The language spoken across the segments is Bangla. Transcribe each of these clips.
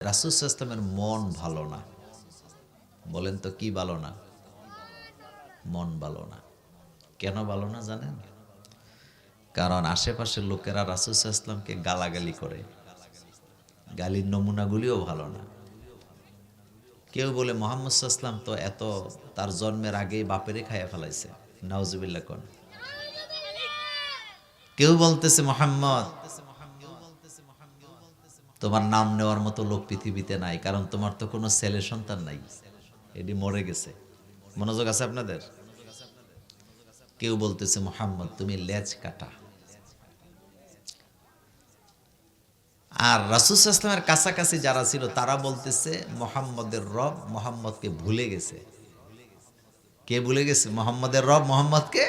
রাসূল সাল্লাল্লাহু আলাইহি ওয়াসাল্লামের মন ভালো না। বলেন তো কি ভালো না? মন ভালো না। কেন ভালো না জানেন? কারণ আশেপাশের লোকেরা রাসূল সাল্লাল্লাহু আলাইহি ওয়াসাল্লামকে গালাগালি করে। গালির নমুনাগুলিও ভালো না। কেউ বলে মুহাম্মদ সাল্লাল্লাহু আলাইহি ওয়াসাল্লাম তো এত তার জন্মের আগেই বাপেরে খাইয়া ফেলাইছে। নাউজুবিল্লাহ কোন। কেউ বলতেছে মুহাম্মদ তোমার নাম নেওয়ার মতো লোক পৃথিবীতে নাই, কারণ তোমার তো কোনো ছেলে সন্তান নাই, এটি মরে গেছে। মনোযোগ আছে আপনাদের? কেউ বলতেছে মুহাম্মদ তুমি লেজ কাটা। আর রাসূল সাল্লাল্লাহু আলাইহি ওয়াসাল্লামের কাছাকাছি যারা ছিল তারা বলতেছে মুহাম্মদের রব মুহাম্মদকে ভুলে গেছে। কে ভুলে গেছে? মুহাম্মদের রব মুহাম্মদকে,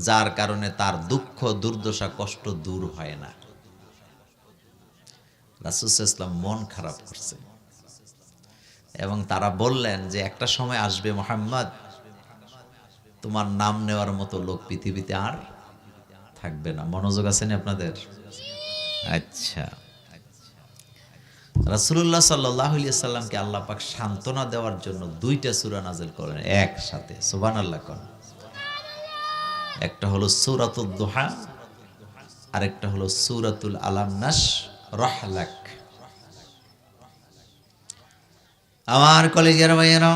যার কারণে তার দুঃখ দুর্দশা কষ্ট দূর হয় না। রাসূল সাল্লাল্লাহু আলাইহি ওয়াসাল্লাম মন খারাপ করছে এবং তারা বললেন যে একটা সময় আসবে মুহাম্মদ, তোমার নাম নেওয়ার মতো লোক পৃথিবীতে আর থাকবে না। মনোযোগ আছে না আপনাদের? আচ্ছা, রাসূলুল্লাহ সাল্লাল্লাহু আলাইহি ওয়াসাল্লামকে আল্লাহ পাক সান্ত্বনা দেওয়ার জন্য দুইটা সূরা নাযিল করেন একসাথে। সুবহানাল্লাহ কোন। একটা হলো সূরাতুদ দুহা, আরেকটা হলো সূরাতুল আলাম নাশরাহ লাক। আমার কলেজের ভাইয়েরা,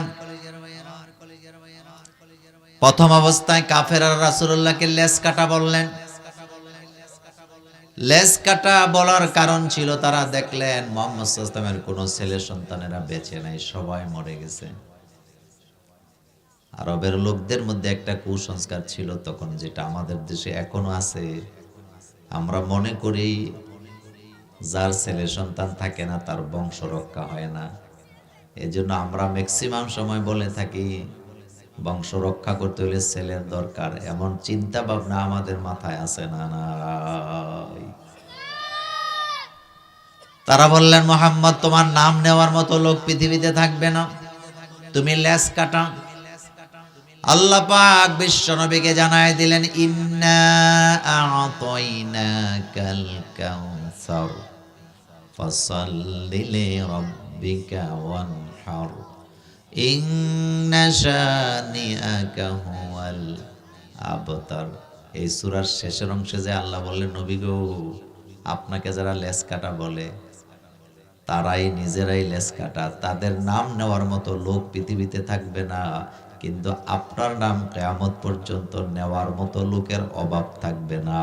প্রথম অবস্থায় কাফেররা রাসূলুল্লাহকে লেজ কাটা বললেন। লেজ কাটা বলার কারণ ছিল তারা দেখলেন মুহাম্মদ সাল্লাল্লাহু আলাইহি ওয়াসাল্লামের কোনো ছেলে সন্তানেরা বেঁচে নাই, সবাই মরে গেছে। আরবের লোকদের মধ্যে একটা কুসংস্কার ছিল তখন, যেটা আমাদের দেশে এখনো আছে। আমরা মনে করি যার ছেলে সন্তান থাকে না তার বংশ রক্ষা হয় না। এজন্য আমরা ম্যাক্সিমাম সময় বলে থাকি বংশ রক্ষা করতে হলে ছেলের দরকার। এমন চিন্তা ভাবনা আমাদের মাথায় আছে না? নাই। তারা বললেন মুহাম্মদ তোমার নাম নেওয়ার মতো লোক পৃথিবীতে থাকবে না, তুমি লেজ কাটা। আল্লাহ পাক বিশ্বনবীকে জানায় দিলেন ইন্না আ'তাইনাকাল কাউসার ফাসাল্লি লিরাব্বিকা ওয়ানহার ইন্না শানিআকা হুয়াল আবতার। এই সূরার শেষের অংশে যে আল্লাহ বললেন নবী গো, আপনাকে যারা লেজ কাটা বলে তারাই নিজেরাই লেজ কাটা, তাদের নাম নেওয়ার মতো লোক পৃথিবীতে থাকবে না, কিন্তু আপনার নাম কিয়ামত পর্যন্ত নেওয়ার মতো লোকের অভাব থাকবে না।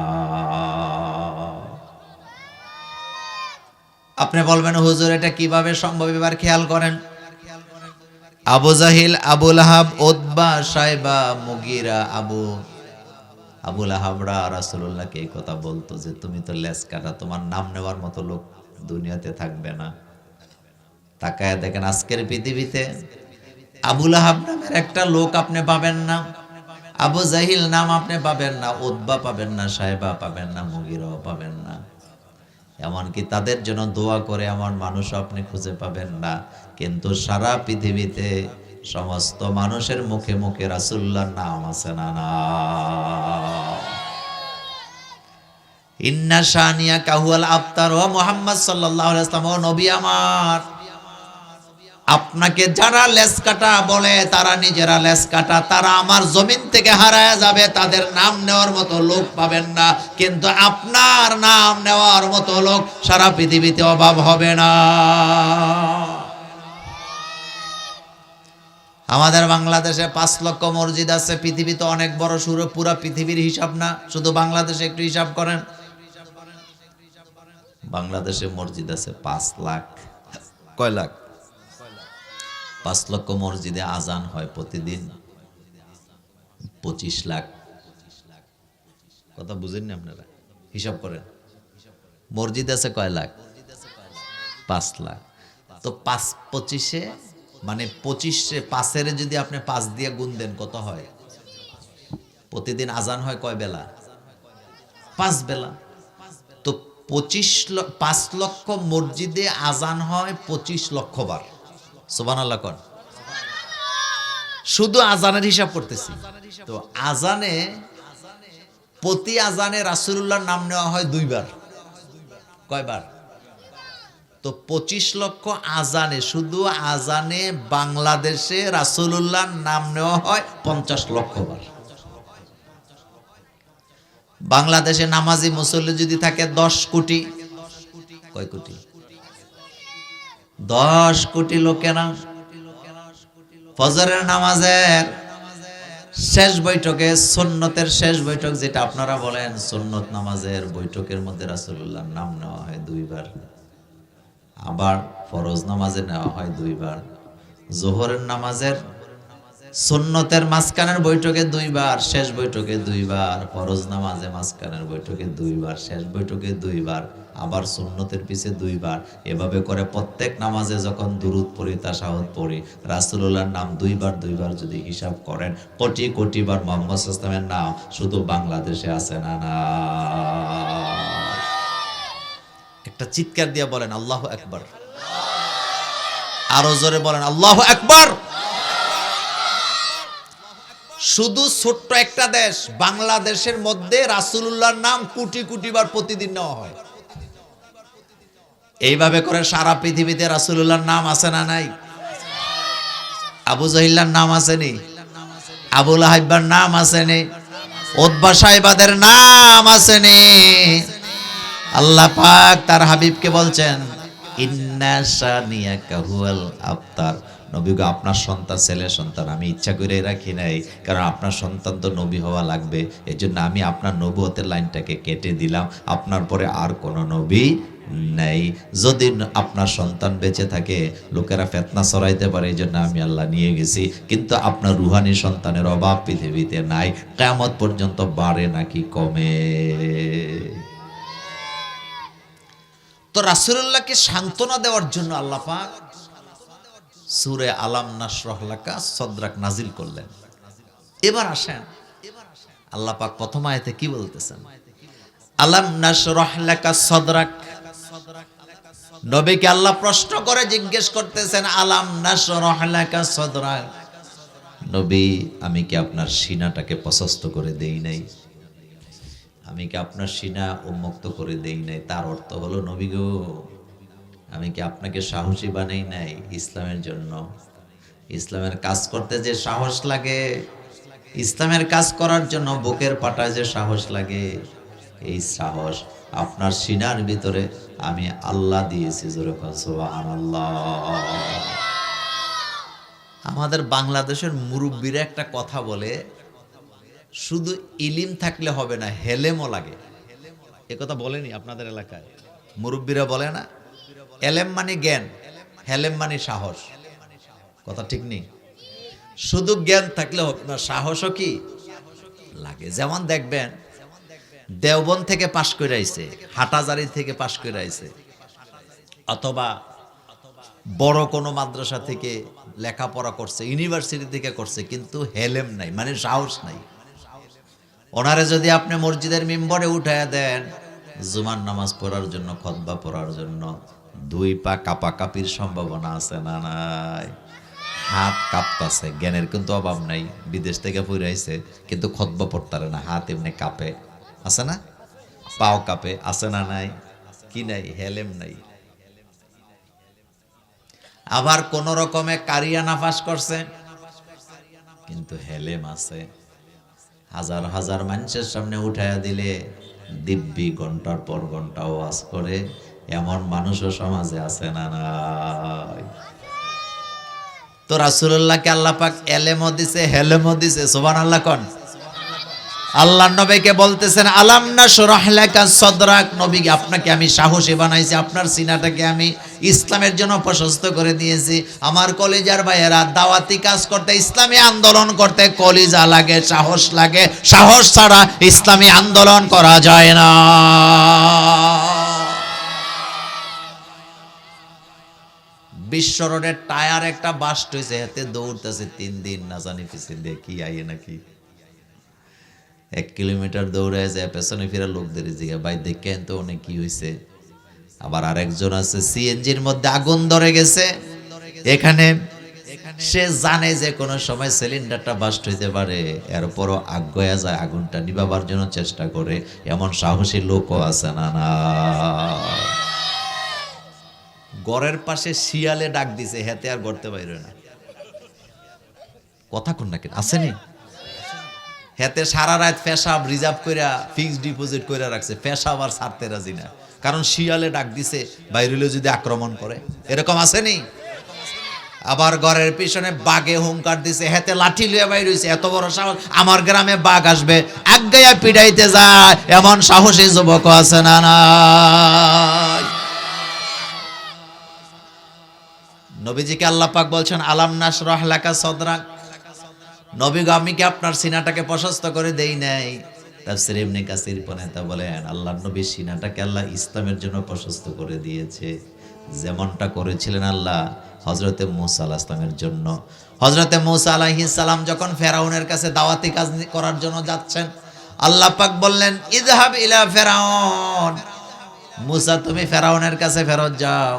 আপনি বলবেন হুজুর এটা কিভাবে সম্ভব? এবার খেয়াল করেন, আবু জাহিল, আবু লাহাব, উতবা, শাইবা, মুগিরা, আবু লাহাবরা রাসূলুল্লাহকে এই কথা বলতো যে তুমি তো লেজ কাটা, তোমার নাম নেওয়ার মতো লোক দুনিয়াতে থাকবে না। তাকায় দেখেন আজকের পৃথিবীতে আবু লাহাব নামের একটা লোক আপনি পাবেন না, আবু জাহিল নাম আপনি পাবেন না, উতবা পাবেন না, শাইবা পাবেন না, মুগিরাও পাবেন না। এমনকি তাদের জন্য দোয়া করে এমন মানুষ আপনি খুঁজে পাবেন না। কিন্তু সারা পৃথিবীতে সমস্ত মানুষের মুখে মুখে রাসূলুল্লাহর নাম আছে না? না। ইন্না শানিয়াকা হুয়াল আবতার। ও মুহাম্মদ সাল্লাল্লাহু আলাইহি ওয়াসাল্লাম, ও নবী আমার, আপনাকে যারা লেজ কাটা বলে তারা নিজেরা লেজ কাটা, তারা আমার জমিন থেকে হারায় যাবে, তাদের নাম নেওয়ার মতো লোক পাবেন না। কিন্তু আপনার নাম নেওয়ার মতো লোক সারা পৃথিবীতে অভাব হবে না। আমাদের বাংলাদেশে 5 লক্ষ মসজিদ আছে, পৃথিবীতে অনেক বড় সুরে, পুরা পৃথিবীর হিসাব না, শুধু বাংলাদেশে একটু হিসাব করেন। বাংলাদেশে মসজিদ আছে 5 লাখ। কয় লাখ? 5 লক্ষ মসজিদে আজান হয় প্রতিদিন 25 লাখ। কথা বুঝেননি আপনারা? হিসাব করেন। মসজিদ আছে কয় লাখ? 5 লাখ। তো 5 25-এ মানে 25-এ 5-এর যদি আপনি 5 দিয়ে গুণ দেন কত হয়? প্রতিদিন আজান হয় কয় বেলা? 5 বেলা। তো 5 লক্ষ মসজিদে আজান হয় 25 লক্ষ বার। সুবহানাল্লাহ কোন। শুধু আজানের হিসাব করতেছি। তো আজানে, প্রতি আজানে রাসূলুল্লাহর নাম নেওয়া হয় 2 বার। কয়বার? তো 25 লক্ষ আজানে, শুধু আজানে বাংলাদেশে রাসূলুল্লাহর নাম নেওয়া হয় 50 লক্ষ বার। বাংলাদেশে নামাজি মুসল্লি যদি থাকে 10 কোটি, কয় কোটি? 10 কোটি লোকেরা ফজরের নামাজের শেষ বৈঠকে, সুন্নতের শেষ বৈঠক যেটা আপনারা বলেন, সুন্নত নামাজের বৈঠকের মধ্যে রাসূলুল্লাহর নাম নেওয়া হয় 2 বার। আবার ফরজ নামাজে নেওয়া হয় 2 বার। যোহরের নামাজের সুন্নতের মাঝখানের বৈঠকে 2 বার, শেষ বৈঠকে 2 বার। ফরজ নামাজে মাঝখানের বৈঠকে 2 বার, শেষ বৈঠকে 2 বার, আবার সুন্নতের পিছে 2 বার। এভাবে করে প্রত্যেক নামাজে যখন দুরূদ পড়ি, তাশাহুদ পড়ি, রাসূলুল্লাহর নাম 2 বার 2 বার যদি হিসাব করেন, কোটি কোটি বার মুহাম্মদ সাল্লাল্লাহু আলাইহি ওয়াসাল্লামের নাম শুধু বাংলাদেশে আছে না? না। একটা চিৎকার দিয়ে বলেন আল্লাহু আকবার। আরো জোরে বলেন আল্লাহু আকবার। শুধু ছোট্ট একটা দেশ বাংলাদেশের মধ্যে রাসূলুল্লাহর নাম কোটি কোটি বার প্রতিদিন নেওয়া হয়। এইভাবে করে সারা পৃথিবীতে রাসূলুল্লাহর নাম আছে না নাই? আবু জাহিলের নাম আসেনি? আবু লাহাবের নাম আসেনি? উতবা সাইবাদের নাম আসেনি? আল্লাহ পাক তার হাবিবকে বলছেন, ইন্না শানিয়াকা হুয়াল আবতার। নবী গো, আপনার সন্তান, ছেলে সন্তান আমি ইচ্ছা করে রাখি নাই, কারণ আপনার সন্তান তো নবী হওয়া লাগবে। এজন্য আমি আপনার নবুয়তের লাইনটাকে কেটে দিলাম। আপনার পরে আর কোনো নবী নাই। যদি আপনার সন্তান বেঁচে থাকে, লোকেরা ফিতনা ছড়াইতে পারে, এই জন্য আমি আল্লাহ নিয়ে গেছি। কিন্তু আপনার রুহানি সন্তানের অভাব পৃথিবীতে নাই। কিয়ামত পর্যন্ত বাড়ে নাকি কমে? তো রাসূলুল্লাহকে সান্ত্বনা দেওয়ার জন্য আল্লাহ পাক সূরা আলাম নাশরাহ লাকা সদরাক নাজিল করলেন। এবার আসেন আল্লাহ পাক প্রথম আয়াতে কি বলতেছেন? আলাম নাশরাহ লাকা সদরাক। নবীকে আল্লাহ প্রশ্ন করে জিজ্ঞেস করতেছেন, আলাম নাশরাহ লাকা সদরাক, নবী আমি কি আপনার সিনাটাকে প্রশস্ত করে দেই নাই? আমি কি আপনার সিনা উন্মুক্ত করে দেই নাই? তার অর্থ হলো, নবী গো, আমি কি আপনাকে সাহসী বানাই নাই ইসলামের জন্য? ইসলামের কাজ করতে যে সাহস লাগে, ইসলামের কাজ করার জন্য বুকের পাটায় যে সাহস লাগে, এই সাহস আপনার সিনার ভিতরে আমি আল্লাহ দিয়েছি। জোরে সুবহানাল্লাহ। আমাদের বাংলাদেশের মুরব্বীরা একটা কথা বলে, শুধু ইলিম থাকলে হবে না, হেলেমও লাগে। এ কথা বলেনি আপনাদের এলাকায়? মুরব্বীরা বলে না, এলেম মানে জ্ঞান, হেলেম মানে সাহস। কথা ঠিক নেই? শুধু জ্ঞান থাকলে হবে না, সাহসও কি লাগে। যেমন দেখবেন, দেওবন্দ থেকে পাশ করে আইছে, হাটাজারি থেকে পাশ করে আইছে, অথবা বড় কোনো মাদ্রাসা থেকে লেখাপড়া করছে, ইউনিভার্সিটি থেকে করছে, কিন্তু হেলেম নাই, মানে সাহস নাই। ওনারে যদি আপনি মসজিদের মিম্বরে উঠায়া দেন জুমার নামাজ পড়ার জন্য, খুতবা পড়ার জন্য, 2 পা কাঁপাকাঁপির সম্ভাবনা আছে না নাই? হাত কাঁপতাছে, জ্ঞানের কিন্তু অভাব নাই, বিদেশ থেকে পড়ে আইছে, কিন্তু খুতবা পড়তারে না, হাত এমনি কাঁপে, আছে না? পাও কাঁপে, আছে না নাই? কি নাই? হেলেম নাই। আবার কোন রকমে কারিয়ানা পাস করছে, কিন্তু হেলেম আছে। হাজার হাজার মানুষের সামনে উঠাইয়া দিলে দিব্যি ঘন্টার পর ঘন্টা ওয়াজ করে, এমন মানুষও সমাজে আছে না নাই? তো রাসূলুল্লাহকে আল্লাহ পাক এলেমও দিছে, হেলেমও দিছে। সুবহানাল্লাহ কোন? আল্লাহর নবীকে বলতেছেন, আলাম নাশরাহ লাকা সদরাক, নবী আপনাকে আমি সাহসী বানাইছি, আপনার সিনাটাকে আমি ইসলামের জন্য প্রশস্ত করে দিয়েছি। আমার কলিজার ভাইয়েরা, দাওয়াতি কাজ করতে, ইসলামী আন্দোলন করতে কলিজা লাগে, সাহস লাগে। সাহস ছাড়া ইসলামী আন্দোলন করা যায় না। বিশ্ব রোডের টায়ার একটা বাস্ট হয়েছে, এতে দৌড়তেছে 3 দিন, না জানি পিছন দিয়ে কি আইয়ে নাকি 1 কিলোমিটার দৌড়ে যায়, পেছনে ফিরে লোকদের জিজ্ঞাসা, ভাই দেখেন তো অনেক কি হয়েছে। আবার আরেকজন আছে সিএনজির মধ্যে আগুন ধরে গেছে, এখানে সে জানে যে কোনো সময় সিলিন্ডারটা বাস্ট হইতে পারে, এরপরও আগ্রহে যায়, আগুনটা নিভাবার জন্য চেষ্টা করে। এমন সাহসী লোকও আছে না না? ঘরের পাশে শিয়ালে ডাক দিছে, হেতে আর গড়তে বাইরে না। কথা কোন না কেন আসেনি? হেতে সারা রাত পেশাব রিজার্ভ কইরা ফিক্সড ডিপোজিট কইরা রাখছে, পেশাব আর ছাড়তে রাজি না, কারণ শিয়ালে ডাক দিছে বাইরেলে যদি আক্রমণ করে। এরকম আসেনি? আবার ঘরের পিছনে বাঘে হুঙ্কার দিছে, হেতে লাঠি লইয়া বাইর হইছে, এত বড় সাহস, আমার গ্রামে বাঘ আসবে আজ্ঞায়া পিড়াইতে যায়, এমন সাহসী যুবক আছে না নাই? নবীজিকে আল্লাহ পাক বলছেন আলাম নাশরাহ লাকা সাদরাক, নবী গো আমি কি আপনার সিনাটাকে প্রশস্ত করে দেই নাই? তাফসীর ইবনে কাসির পনেতা বলেন আল্লাহর নবী সিনাটাকে আল্লাহ ইসলামের জন্য প্রশস্ত করে দিয়েছে, যেমনটা করেছিলেন আল্লাহ হযরতে মূসা আলাইহিস সালামের জন্য। হযরতে মূসা আলাইহিস সালাম যখন ফেরাউনের কাছে দাওয়াতি কাজ করার জন্য যাচ্ছেন, আল্লাহ পাক বললেন ইযহাব ইলা ফিরআউন, মূসা তুমি ফেরাউনের কাছে ফেরত যাও,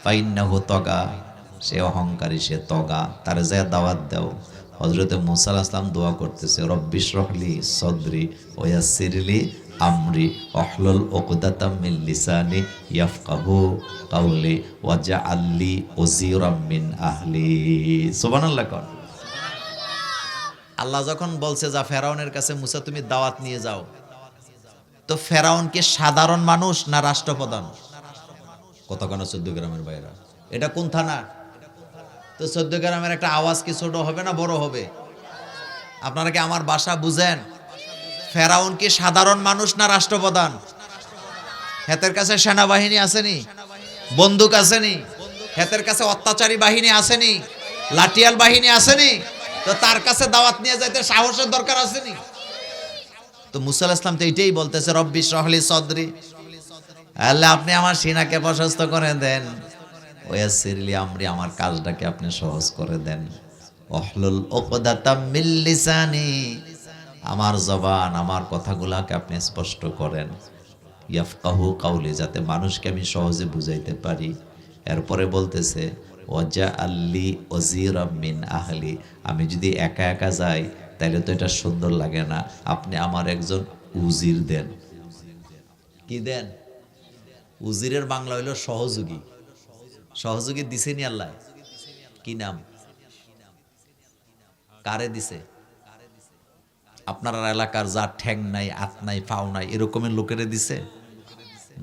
ফাইন্নাহু তাগা, সে অহংকারী, সে তগা, তারে যায় দাওয়াত দাও। হযরতে মূসা আলাইহিস সালাম দোয়া করতেছে রব্বিশরাহলি সদরি ওয়া ইয়াসসিরলি আমরি ওয়াহলুল উকদাতাম মিন লিসানি ইয়াফকাহু কাওলি ওয়াজআললি ওয়াজিরাম মিন আহলি। সুবহানাল্লাহ। কোন আল্লাহ যখন বলছে যা ফেরাউনের কাছে মূসা তুমি দাওয়াত নিয়ে যাও, তো ফেরাউন কি সাধারণ মানুষ না রাষ্ট্রপ্রধান? কত কোন 14 গ্রামের বাইরা, এটা কোন থানা? তো 14 গ্রামের একটা আওয়াজ কি ছোট হবে না বড় হবে? আপনারা কি আমার ভাষা বুঝেন? ফেরাউন কি সাধারণ মানুষ না রাষ্ট্রপ্রধান? হেতের কাছে সেনাবাহিনী আসেনি, বন্দুক আসেনি, হেতের কাছে অত্যাচারী বাহিনী আসেনি, লাঠিয়াল বাহিনী আসেনি, তো তার কাছে দাওয়াত নিয়ে যাইতে সাহসের দরকার আসেনি? তো মূসা আলাইহিস সালাম তো এইটাই বলতেছে রব্বিশরাহলি সদরি, আল্লাহ আপনি আমার সিনাকে প্রশস্ত করে দেন, ওয়াসিরলি আমরি, আমার কাজটাকে আপনি সহজ করে দেন, ওয়াহলুল উকদাতাম মিন লিসানি, আমার জবান আমার কথাগুলোকে আপনি স্পষ্ট করেন, ইয়াফকাহু কাওলি, যাতে মানুষকে আমি সহজে বুঝাইতে পারি। এরপরে বলতেছে ওয়াজআললি ওয়াজিরাম মিন আহলি, আমি যদি একা একা যাই তাহলে তো এটা সুন্দর লাগে না, আপনি আমার একজন উজির দেন। কি দেন? উজিরের বাংলা হইল সহযোগী। সহযোগী দিছেনি আল্লাহ, কি নাম? কারে দিছে? আপনার এলাকার যা ঠ্যাং নাই, হাত নাই, পাও নাই, এরকমের লোকেরে দিছে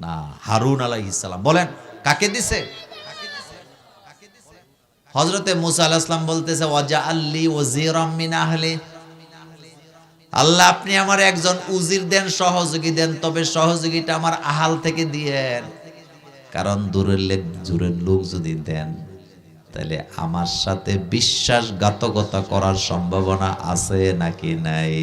না, হারুন আলাইহিস সালাম। বলেন কাকে দিছে? হযরতে মূসা আলাইহিস সালাম বলতেছে ওয়াজআললি ওয়াজিরাম মিন আহলি, আল্লাহ আপনি আমার একজন উজির দেন, সহযোগী দেন, তবে সহযোগীটা আমার আহাল থেকে দিয়েন, কারণ দূরের লোক যদি দেন তাহলে আমার সাথে বিশ্বাসঘাতকতা করার সম্ভাবনা আছে নাকি নাই?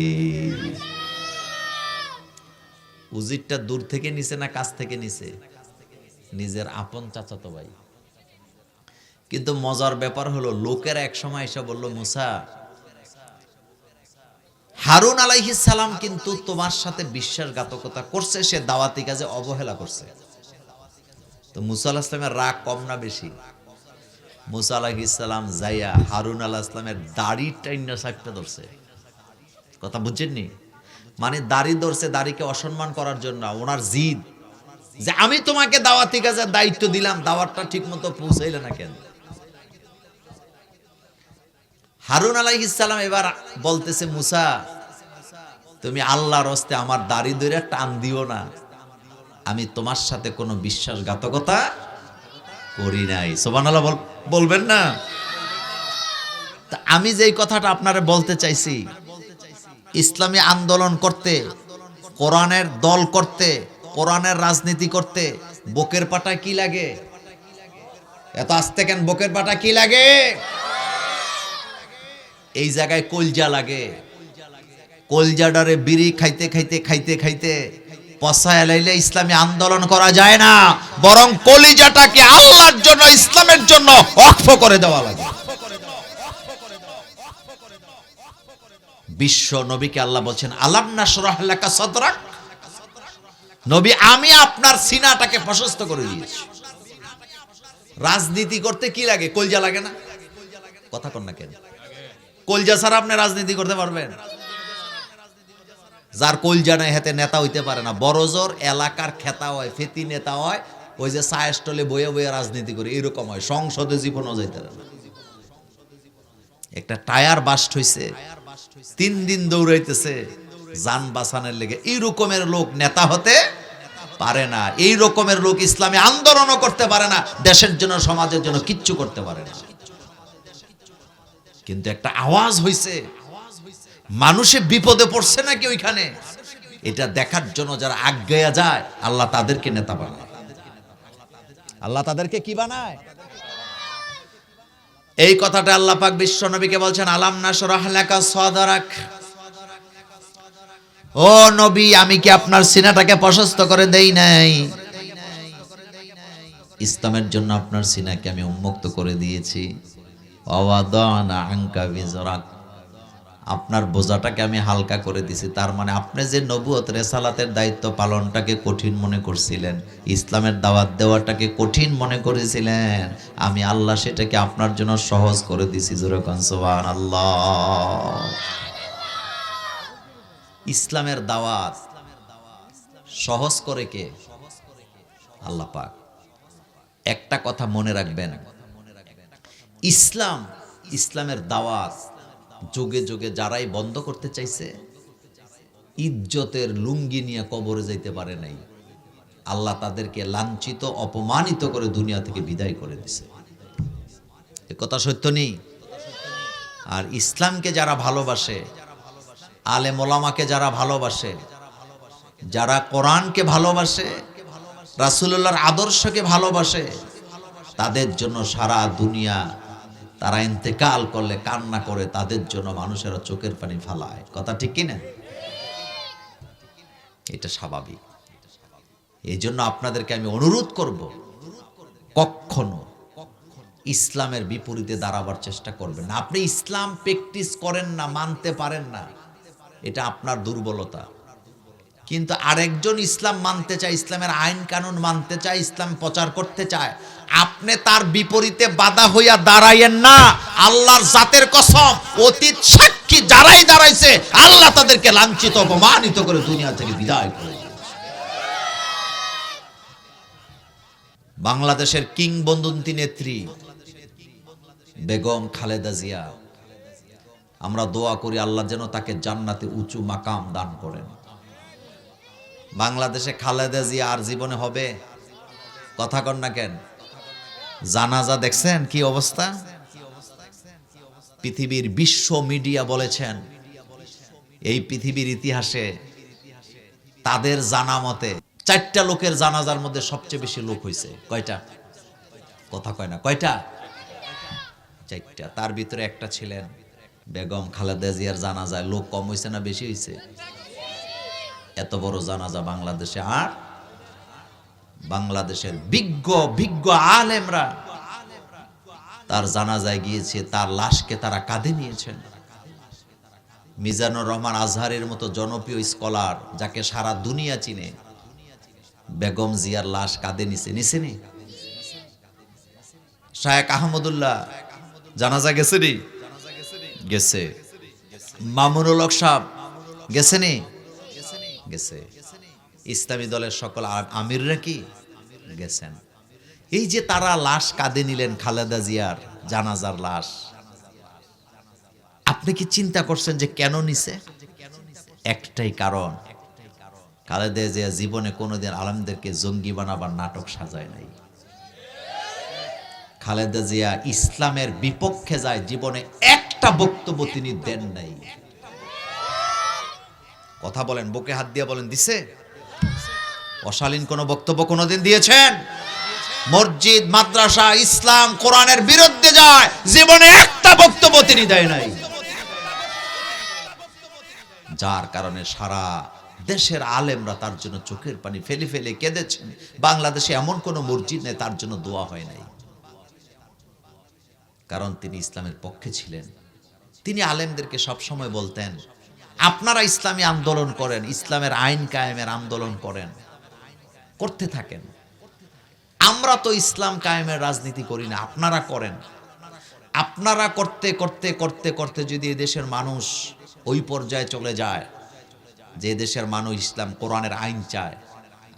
উজিরটা দূর থেকে নিছে না কাছ থেকে নিছে? নিজের আপন চাচাতো ভাই। কিন্তু মজার ব্যাপার হলো লোকেরা এক সময় এসে বলল মূসা, হারুন আলাইহিস সালাম কিন্তু তোমার সাথে বিশ্বাসঘাতকতা করছে, সে দাওয়াতি কাজে অবহেলা করছে। তো মূসা আলাইহিস সালামের রাগ কম না বেশি? মূসা আলাইহিস সালাম যাইয়া হারুন আলাইহিস সালামের দাড়ি টাইনা সাইটটা ধরছে। কথা বুঝছেননি? মানে দাড়ি ধরছে, দাড়িকে অসম্মান করার জন্য। ওনার জিদ যে আমি তোমাকে দাওয়াতি কাজের দায়িত্ব দিলাম, দাওয়াতটা ঠিক মতো পৌঁছাইলে না কেন? হারুন আলাইহিস সালাম এবার বলতেছে মূসা তুমি আল্লাহর হস্তে আমার দাড়ি ধরে টান দিও না, আমি তোমার সাথে কোনো বিশ্বাসঘাতকতা করি নাই। সুবহানাল্লাহ বলবেন না? আমি যেই কথাটা আপনারা বলতে চাইছি, ইসলামী আন্দোলন করতে, কোরআনের দল করতে, কোরআনের রাজনীতি করতে বুকের পাটা কি লাগে? এত আস্তে কেন? বুকের পাটা কি লাগে? এই জায়গায় কলজা লাগে। কলজাডারে বিড়ি খাইতে খাইতে খাইতে খাইতে পসায় লাইলে ইসলামী আন্দোলন করা যায় না, বরং কলিজাটাকে আল্লাহর জন্য, ইসলামের জন্য ওয়াকফ করে দেওয়া লাগে। বিশ্ব নবীকে আল্লাহ বলছেন আলাম নাশরাহ লাকা সাদরাক, নবী আমি আপনার সিনাটাকে প্রশস্ত করে দিয়েছি। রাজনীতি করতে কি লাগে? কলজা লাগে না? কথা কন না কেন? কলজা ছাড়া আপনি রাজনীতি করতে পারবেন? যার কলজা নাই হাতে নেতা হইতে পারে না। বড় জোর এলাকার খেতা হয়, ফেতি নেতা হয়, ওই যে চায়ের স্টলে বয়ে বয়ে রাজনীতি করে, এরকম হয়। সংসদে জীবনও যাইতে পারে না। একটা টায়ার বাস্ট হইছে, 3 দিন দৌড়াইতেছে যান বাঁচানোর লেগে। এই রকমের লোক নেতা হতে পারে না। এই রকমের লোক ইসলামী আন্দোলনও করতে পারে না, দেশের জন্য সমাজের জন্য কিচ্ছু করতে পারে না। কিন্তু একটা আওয়াজ হইছে, মানুষে বিপদে পড়ছে নাকি ওইখানে, এটা দেখার জন্য যারা আজ্ঞায়া যায়, আল্লাহ তাদেরকে নেতা বানায়। আল্লাহ তাদেরকে কি বানায়? এই কথাটা আল্লাহ পাক বিশ্ব নবীকে বলছেন, আলাম নাশরাহ লাকা সাদরাক। ও নবী, আমি কি আপনার সিনাটাকে প্রশস্ত করে দেই নাই? ইসলামের জন্য আপনার সিনাকে আমি উন্মুক্ত করে দিয়েছি। ওয়াদানা আনকা বিজরাক, আপনার বোঝাটাকে আমি হালকা করে দিয়েছি। তার মানে আপনি যে নবুয়ত রিসালাতের দায়িত্ব পালনটাকে কঠিন মনে করছিলেন, ইসলামের দাওয়াত দেওয়াটাকে কঠিন মনে করেছিলেন, আমি আল্লাহ সেটাকে আপনার জন্য সহজ করে দিয়েছি। জোরে কোন সুবহানাল্লাহ। ইসলামের দাওয়াত সহজ করে কে? আল্লাহ পাক। একটা কথা মনে রাখবেন, ইসলামের দাওয়াত যুগে যুগে যারাই বন্ধ করতে চাইছে, ইজ্জতের লুঙ্গি নিয়ে কবরে যাইতে পারে নাই। আল্লাহ তাদেরকে লাঞ্ছিত অপমানিত করে দুনিয়া থেকে বিদায় করে দিছে। এ কথা সত্য নেই? আর ইসলামকে যারা ভালোবাসে, আলেম ওলামাকে যারা ভালোবাসে, যারা কোরআনকে ভালোবাসে, রাসূলুল্লাহর আদর্শকে ভালোবাসে, তাদের জন্য সারা দুনিয়া, তারা ইন্তেকাল করলে কান্না করে, তাদের জন্য মানুষেরা চোখের পানি ফালায়। কথা ঠিক কিনা? এটা স্বাভাবিক। এই জন্য আপনাদেরকে আমি অনুরোধ করব, কখনো ইসলামের বিপরীতে দাঁড়াবার চেষ্টা করবেন না। আপনি ইসলাম প্র্যাকটিস করেন না, মানতে পারেন না, এটা আপনার দুর্বলতা। কিন্তু আরেকজন ইসলাম মানতে চায়, ইসলামের আইন কানুন মানতে চায়, ইসলাম প্রচার করতে চায়, আপনি তার বিপরীতে বাধা হইয়া দাঁড়াইয়েন না। আল্লাহর জাতের কসম, অতীত সাক্ষী যারাই দাঁড়াইছে, আল্লাহ তাদেরকে লাঞ্ছিত অপমানিত করে দুনিয়া থেকে বিদায় করে দিয়েছে। বাংলাদেশের কিংবদন্তি নেত্রী বেগম খালেদা জিয়া, আমরা দোয়া করি আল্লাহ যেন তাকে জান্নাতে উঁচু মাকাম দান করেন। বাংলাদেশে খালেদা জিয়া আর জীবনে হবে? কথা কন না কেন? জানাজা দেখছেন কি অবস্থা? পৃথিবীর বিশ্ব মিডিয়া বলেছেন, এই পৃথিবীর ইতিহাসে তাদের জানা মতে 4টা লোকের জানাজার মধ্যে সবচেয়ে বেশি লোক হয়েছে। কয়টা? কথা কয় না, কয়টা? 4টা। তার ভিতরে একটা ছিলেন বেগম খালেদা জিয়ার জানাজায় লোক কম হয়েছে না বেশি হয়েছে? এত বড় জানাজা বাংলাদেশে। আর বাংলাদেশের বিজ্ঞ আলেমরা তার জানাজায় গিয়েছে, তার লাশকে তারা কাঁধে নিয়েছেন। মিজানুর রহমান আজহারের মতো জনপ্রিয় স্কলার, যাকে সারা দুনিয়া চিনে, বেগম জিয়ার লাশ কাঁধে নিছেনি। শায়েখ আহমদুল্লাহ জানাজা গেছেনি? গেছে। মামুনুল হক সাহেব গেছেনি? গেছে। ইসলামী দলের সকল আমিররা কি গেছেন? এই যে তারা লাশ কাঁধে নিলেন, খালেদা জিয়ার জানাজার লাশ, আপনি কি চিন্তা করছেন যে কেন নিছে? একটাই কারণ, খালেদা জিয়া জীবনে কোনোদিন আলেমদেরকে জঙ্গি বানাবার নাটক সাজায় নাই। খালেদা জিয়া ইসলামের বিপক্ষে যায়, জীবনে একটা বক্তব্য তিনি দেন নাই। কথা বলেন, বুকে হাত দিয়ে বলেন, দিছে? অশালীন কোন বক্তব্য কোনোদিন দিয়েছেন? মসজিদ, মাদ্রাসা, ইসলাম, কোরআনের বিরুদ্ধে যায়, জীবনে একটা বক্তব্য তিনি দেয় নাই। যার কারণে সারা দেশের আলেমরা তার জন্য চোখের পানি ফেলে ফেলে কেঁদেছেন। বাংলাদেশে এমন কোন মসজিদ নেই তার জন্য দোয়া হয় নাই, কারণ তিনি ইসলামের পক্ষে ছিলেন। তিনি আলেমদেরকে সবসময় বলতেন, আপনারা ইসলামী আন্দোলন করেন, ইসলামের আইন কায়েমের আন্দোলন করেন, করতে থাকেন। আমরা তো ইসলাম কায়েমের রাজনীতি করি না, আপনারা করেন। আপনারা করতে করতে করতে করতে যদি এই দেশের মানুষ ওই পর্যায়ে চলে যায় যে দেশের মানুষ ইসলাম কোরআনের আইন চায়,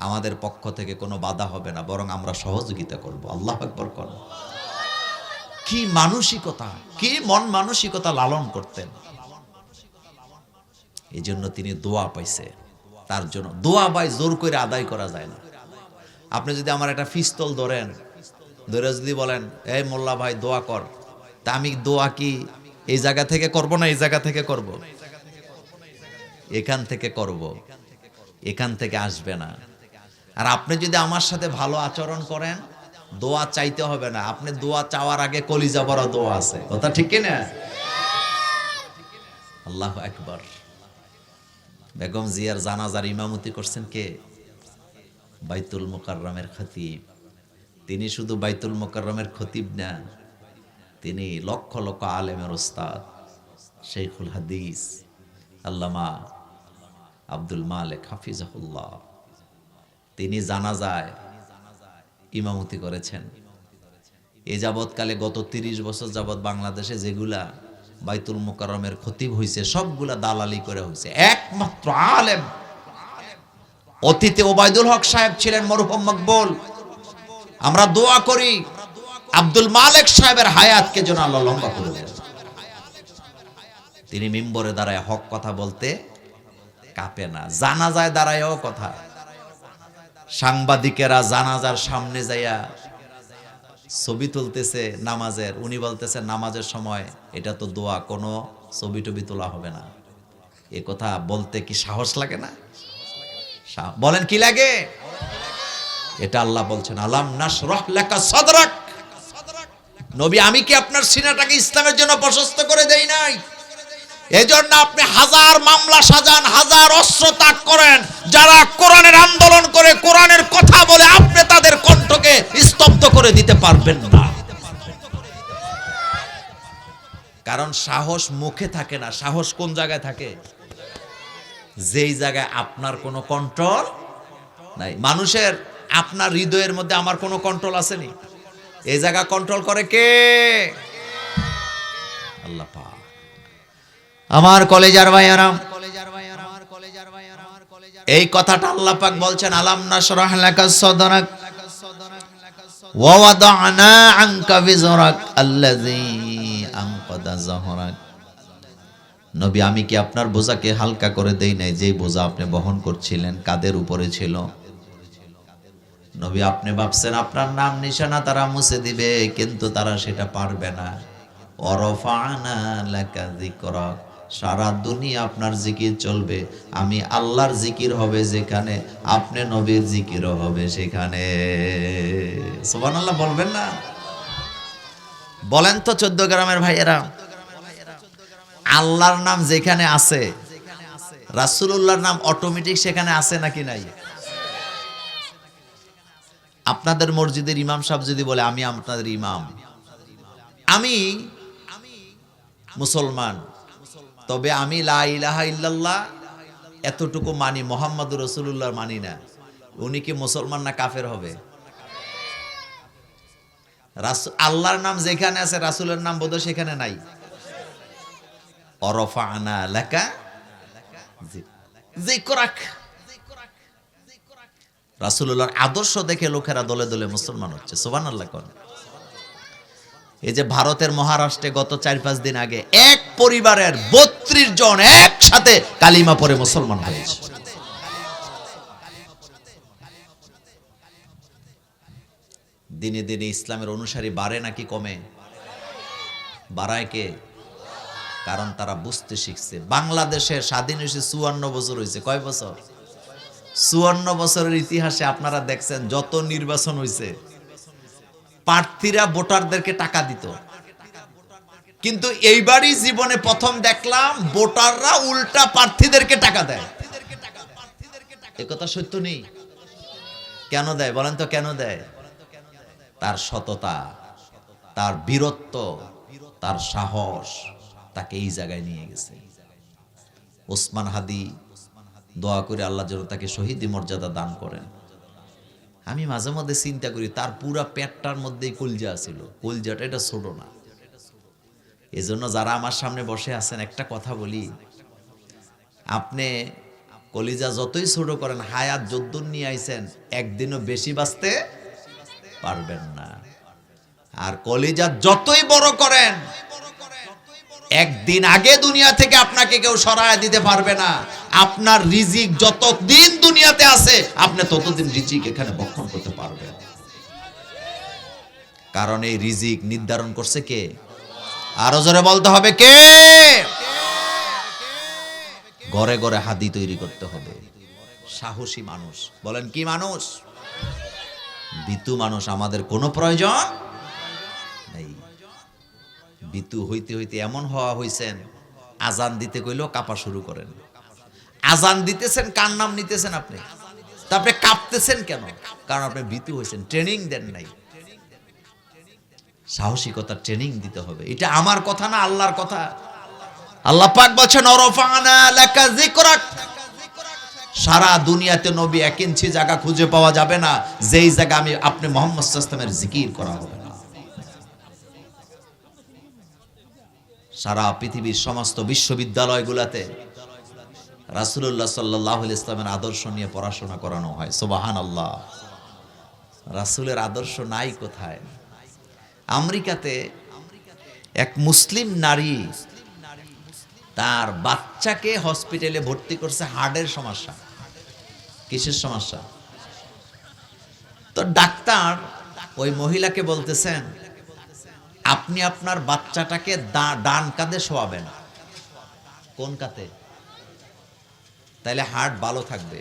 আমাদের পক্ষ থেকে কোনো বাধা হবে না, বরং আমরা সহযোগিতা করব। আল্লাহু আকবার কোন। কি মানসিকতা, কি মন মানসিকতা লালন করতেন। এই জন্য তিনি দোয়া পাইছে। তার জন্য দোয়া ভাই জোর করে আদায় করা যায় না। আপনি যদি আমার একটা পিস্তল ধরে যদি বলেন, এই মোল্লা ভাই দোয়া কর, তা আমি দোয়া কি এই জায়গা থেকে করব না এই জায়গা থেকে করব? এখান থেকে করব, এখান থেকে আসবে না। আর আপনি যদি আমার সাথে ভালো আচরণ করেন, দোয়া চাইতে হবে না। আপনি দোয়া চাওয়ার আগে কলিজা ভরা দোয়া আছে, কথা ঠিক কি না? আল্লাহু আকবার। বেগম জিয়ার জানাজার ইমামতি করছেন কে? বাইতুল মুকাররমের খতিব। তিনি শুধু বাইতুল মুকাররমের খতিব না, তিনি লক্ষ লক্ষ আলেমের ওস্তাদ, শেখুল হাদিস আল্লামা আব্দুল মালিক হাফিজাহুল্লাহ। তিনি জানাজায় ইমামতি করেছেন। এ যাবৎকালে গত 30 বছর যাবৎ বাংলাদেশে যেগুলা বাইতুল মুকাররমের খতিব হইছে, সবগুলা দালালি করে হইছে। একমাত্র আলেম অতীতে ওবায়দুল হক সাহেব ছিলেন, মরহুম মকবুল। আমরা দোয়া করি আব্দুল মালিক সাহেবের হায়াতকে যেন আল্লাহ লম্বা করে দেন। তিনি মিম্বরে দাঁড়ায় হক কথা বলতে কাঁপে না, জানাজায় দাঁড়ায়ও কথা। সাংবাদিকেরা জানাজার সামনে যাইয়া ছবি তুলতেছে নামাজের, উনি বলতেছে নামাজের সময় এটা তো দোয়া, কোনো ছবি টবি তোলা হবে না। এ কথা বলতে কি সাহস লাগে না? বলেন কি লাগে? এটা আল্লাহ বলছেন, আলাম নাশরাহ লাকা সাদরাক। নবী, আমি কি আপনার সিনাটাকে ইসলামের জন্য প্রশস্ত করে দেই নাই? এজন্য আপনি হাজার মামলা সাজান, হাজার অস্ত্র ত্যাগ করেন, যারা কোরআনের আন্দোলন করে, কোরআনের কথা বলে, আপনি তাদের কণ্ঠকে স্তব্ধ করে দিতে পারবেন না। কারণ সাহস মুখে থাকে না, সাহস কোন জায়গায় থাকে? যেই জায়গায় আপনার কোনো কন্ট্রোল নাই। মানুষের আপনার হৃদয়ের মধ্যে আমার কোনো কন্ট্রোল আসেনি, এই জায়গা কন্ট্রোল করে কে? আল্লাহ পাক। আমার কলেজার ভাইয়ারা, এই কথাটা আল্লাহ পাক বলছেন, আলাম নাশরাহ লাকা সাদরাক ওয়া ওয়াদানা আনকা বিজরাক আল্লাযী আনকাদা যাহরাক। নবী, আমি কি আপনার বোঝাকে হালকা করে দেই নাই? যেই বোঝা আপনি বহন করছিলেন কাদের উপরে ছিল। নবী, আপনি ভাবছেন আপনার নাম নিশানা তারা মুছে দিবে, কিন্তু তারা সেটা পারবে না। ওয়ারাফা'না লাকা যিকরাক, সারা দুনিয়া আপনার জিকির চলবে। আমি আল্লাহর জিকির হবে যেখানে, আপনি নবীর জিকিরও হবে সেখানে। সুবহানাল্লাহ বলবেন না? বলেন তো 14 গ্রামের ভাইয়েরা, আল্লাহর নাম যেখানে আছে, রাসূলুল্লাহর নাম অটোমেটিক সেখানে আছে নাকি নাই? আপনাদের মসজিদের ইমাম সাহেব যদি বলে আমি আপনাদের ইমাম, আমি মুসলমান, তবে আমি লা ইলাহা ইল্লাল্লাহ এতটুকু মানি, মুহাম্মাদুর রাসূলুল্লাহ মানি না, উনি কি মুসলমান না কাফের হবে? আল্লাহর নাম যেখানে আছে রাসূলের নাম বোধহয় সেখানে নাই। ওয়ারাফা'না লাকা যিকরাক। রাসূলুল্লাহর আদর্শ দেখে লোকেরা দলে দলে মুসলমান হচ্ছে। সুবহানাল্লাহ কোন। এই যে ভারতের মহারাষ্ট্রে গত 4-5 দিন আগে এক পরিবারের 32 জন একসাথে কালিমা পড়ে মুসলমান হয়েছে। দিনে দিনে ইসলামের অনুসারী বাড়ে নাকি কমে? বাড়ায় কে? কারণ তারা বুঝতে শিখছে। বাংলাদেশের স্বাধীন হয়েছে 54 বছর হয়েছে। কয় বছর? 54 বছরের ইতিহাসে আপনারা দেখছেন যত নির্বাচন হয়েছে, প্রার্থীরা ভোটারদেরকে টাকা দিত, কিন্তু এইবারই জীবনে প্রথম দেখলাম ভোটাররা উল্টা প্রার্থীদেরকে টাকা দেয়। এ কথা সত্য নেই? কেন দেয় বলেন তো? কেন দেয়? তার সততা, তার বীরত্ব, তার সাহস তাকে এই জায়গায় নিয়ে গেছে। ওসমান হাদি, দোয়া করে আল্লাহ যেন তাকে শহীদি মর্যাদা দান করেন। আমি মাঝে মধ্যে চিন্তা করি তার পুরা পেটটার মধ্যেই কলজা ছিল, কলজাটা এটা ছোট না। এজন্য যারা আমার সামনে বসে আছেন, একটা কথা বলি, আপনি কলিজা যতই ছোট করেন, হায়াত যদ্দুর নিয়ে আইছেন, একদিনও বেশি বাঁচতে পারবেন না। আর কলিজা যতই বড় করেন, একদিন আগে দুনিয়া থেকে আপনাকে কেউ সরায় দিতে পারবে না। আপনার রিজিক যতদিন দুনিয়াতে আছে, আপনি ততদিন রিজিক এখানে বক্ষণ করতে পারবেন। কারণ এই রিজিক নির্ধারণ করছে কে? আরো জোরে বলতে হবে কে? ঘরে ঘরে হাদি তৈরি করতে হবে। সাহসী মানুষ, বলেন কি মানুষ? বিতু মানুষ আমাদের কোনো প্রয়োজন নেই। বিতু হইতে হইতে এমন হওয়া হইছেন, আজান দিতে কইলেও কাঁপা শুরু করেন। আজান দিতেছেন, কার নাম নিতেছেন আপনি? তারপরে কাঁপতেছেন কেন? কারণ আপনি বিতু হইছেন, ট্রেনিং দেন নাই। সাহসিকতা ট্রেনিং দিতে হবে। এটা আমার কথা না, আল্লাহর কথা। আল্লাহ পাক বলেছেন ওয়ারফা'না লাকা যিকরাক। সারা দুনিয়াতে নবী 1 ইঞ্চি জায়গা খুঁজে পাওয়া যাবে না যেই জায়গা আমি আপনি মুহাম্মদ সাল্লাল্লাহু আলাইহি ওয়াসাল্লামের জিকির করা হবে না। সারা পৃথিবীর সমস্ত বিশ্ববিদ্যালয়গুলোতে রাসূলুল্লাহ সাল্লাল্লাহু আলাইহি ওয়াসাল্লামের আদর্শ নিয়ে পড়াশোনা করানো হয়। সুবহানাল্লাহ। রাসূলের আদর্শ নাই কোথায়? আমেরিকাতে এক মুসলিম নারী তার বাচ্চাকে হসপিটালে ভর্তি করছে হার্টের সমস্যা। কিসের সমস্যা? তো ডাক্তার ওই মহিলাকে বলতেছেন, আপনি আপনার বাচ্চাটাকে ডান কাঁধে শোয়াবেন। কোন কাঁধে? তাইলে হার্ট ভালো থাকবে।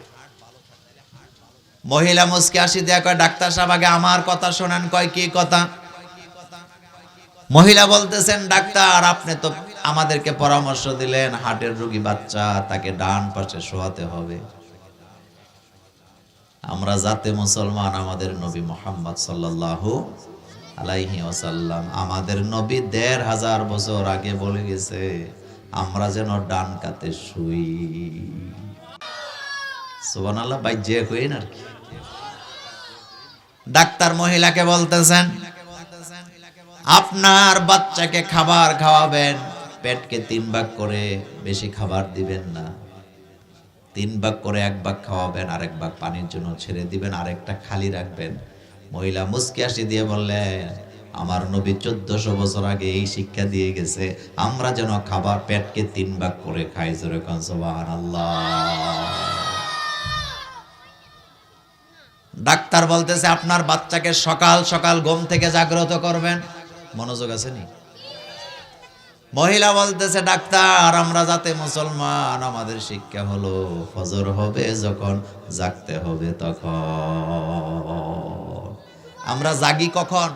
মহিলা মুস্কি হাসি দেয়া কয়, ডাক্তার সাহেব আগে আমার কথা শোনেন। কয় কি কথা? মহিলা বলতেছেন, ডাক্তার আপনি তো আমাদেরকে পরামর্শ দিলেন হার্টের রোগী বাচ্চা, তাকে ডান পাশে শোয়াতে হবে। আমরা জাতে মুসলমান, আমাদের নবী মুহাম্মদ সাল্লাল্লাহু আলাইহি ওয়াসাল্লাম, আমাদের নবী ১৫০০ বছর আগে বলে গেছে আমরা যেন ডান কাতে শুই। সুবহানাল্লাহ। বাইজে কইন আর কি। ডাক্তার মহিলাকে বলতেছেন, আপনার বাচ্চাকে খাবার খাওয়াবেন, পেটকে 3 ভাগ করে, বেশি খাবার দিবেন না। 3 ভাগ করে 1 ভাগ খাওয়াবেন, আরেক ভাগ পানির জন্য ছেড়ে দিবেন, আরেকটা খালি রাখবেন। মহিলা মুস্কি হাসি দিয়ে বললেন, আমার নবী 1400 বছর আগে এই শিক্ষা দিয়ে গেছে আমরা যেন খাবার পেটকে 3 ভাগ করে খাই। জোরে কোন সুবহানাল্লাহ। ডাক্তার বলতেছে, আপনার বাচ্চাকে সকাল সকাল ঘুম থেকে জাগ্রত করবেন। মনোযোগ আছে নি? মহিলা বলতেছে, ডাক্তার আমরা যাতে মুসলমান, আমাদের শিক্ষা হলো ফজর হবে যখন জাগতে হবে তখন। আমরা জাগি কখন?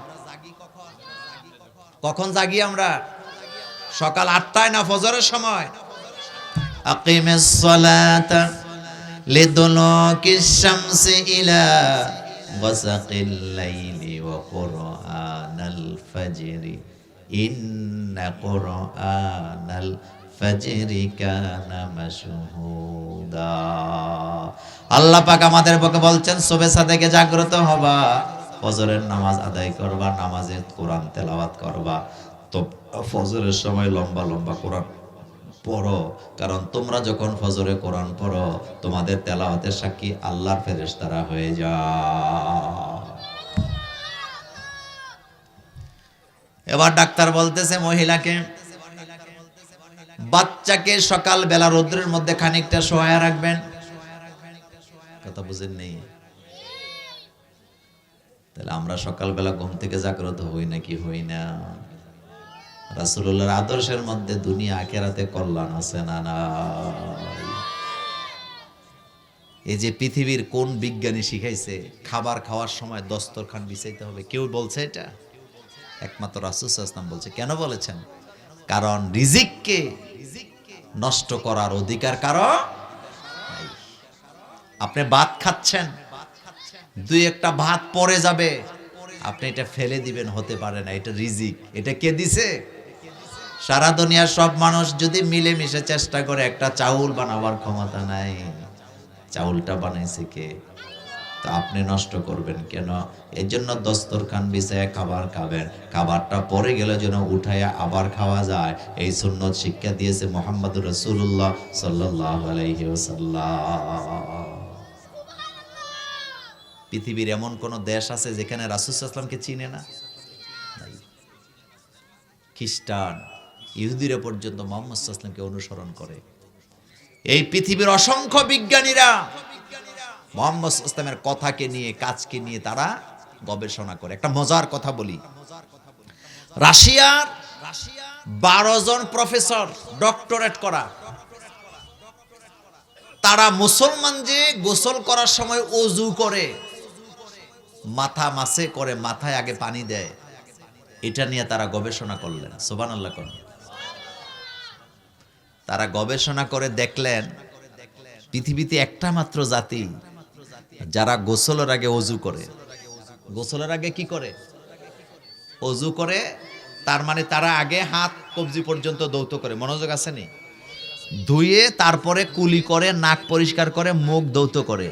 কখন জাগি আমরা? সকাল 8টায় না ফজরের সময়? আকিমিস সালাতা লিদুলুকিশ শামসি ইলা গাসাকিল লাইলি ওয়া কুরআনাল ফাজরি ইন্না কুরআনাল ফাজরি কানা মাশহুদা। আল্লাহ পাক আমাদের পক্ষে বলছেন সুবহে সাদেকে জাগ্রত হবা, ফজরের নামাজ আদায় করবা, নামাজে কোরআন তেলাওয়াত করবা। তো ফজরের সময় লম্বা লম্বা কোরআন পড়ো, কারণ তোমরা যখন ফজরে কোরআন পড়ো তোমাদের তেলাওয়াতের সাক্ষী আল্লাহর ফেরেশতারা হয়ে যায়। এবার ডাক্তার বলতেছে মহিলাকে, বাচ্চাকে সকাল বেলা রোদ্রের মধ্যে খানিকটা শোয়া রাখবেন। কথা বুঝেন নেই? তাহলে আমরা সকালবেলা ঘুম থেকে জাগ্রত হই নাকি হই না? রাসূলুল্লাহর আদর্শের মধ্যে দুনিয়া আখিরাতে কল্যাণ আছে না নাই? এই যে পৃথিবীর কোন বিজ্ঞানী শিখাইছে খাবার খাওয়ার সময় দস্তরখান বিছাইতে হবে? কেউ বলছে এটা? একমাত্র রাসূল সাল্লাল্লাহু আলাইহি ওয়াসাল্লাম বলছে। কেন বলেছেন? কারণ রিজিককে নষ্ট করার অধিকার কারো নাই। আপনি ভাত খাচ্ছেন, 2-1টা ভাত পড়ে যাবে, আপনি এটা ফেলে দিবেন, হতে পারে না। এটা রিজিক। এটা কে দিছে? সারা দুনিয়ার সব মানুষ যদি মিলেমিশে চেষ্টা করে, একটা চাউল বানাবার ক্ষমতা নাই। চাউলটা বানাইছে কে? তো আপনি নষ্ট করবেন কেন? এই জন্য দস্তরখান বিছায় খাবার খাবেন, খাবারটা পরে গেলে যেন উঠাইয়া আবার খাওয়া যায়, এই সুন্নত শিক্ষা দিয়েছে মুহাম্মদুর রাসূলুল্লাহ সাল্লাল্লাহু আলাইহি ওয়াসাল্লাম। পৃথিবীর এমন কোন দেশ আছে যেখানে রাসূল সাল্লাল্লাহু আলাইহি ওয়াসাল্লামকে চিনে না? নাই। খ্রিস্টান, ইহুদিরা পর্যন্ত মুহাম্মদ সাল্লাল্লাহু আলাইহি ওয়াসাল্লামকে অনুসরণ করে। এই পৃথিবীর অসংখ্য বিজ্ঞানীরা মুহাম্মদ সাল্লাল্লাহু আলাইহি ওয়াসাল্লামের কথাকে নিয়ে, কাজকে নিয়ে তারা গবেষণা করে। একটা মজার কথা বলি, রাশিয়ার 12 জন প্রফেসর ডক্টরেট করা, তারা মুসলমান যে গোসল করার সময় ওযু করে, মাথা মাসে করে, মাথায় আগে পানি দেয়, এটা নিয়ে তারা গবেষণা করলেন। সুবহানাল্লাহ কোন। তারা গবেষণা করে দেখলেন পৃথিবীতে একটা মাত্র জাতি যারা গোসলের আগে ওযু করে। গোসলের আগে কি করে? ওযু করে। তার মানে তারা আগে হাত কবজি পর্যন্ত ধৌত করে, মনোযোগ আছে নি? ধুয়ে তারপরে কুলি করে, নাক পরিষ্কার করে, মুখ ধৌত করে,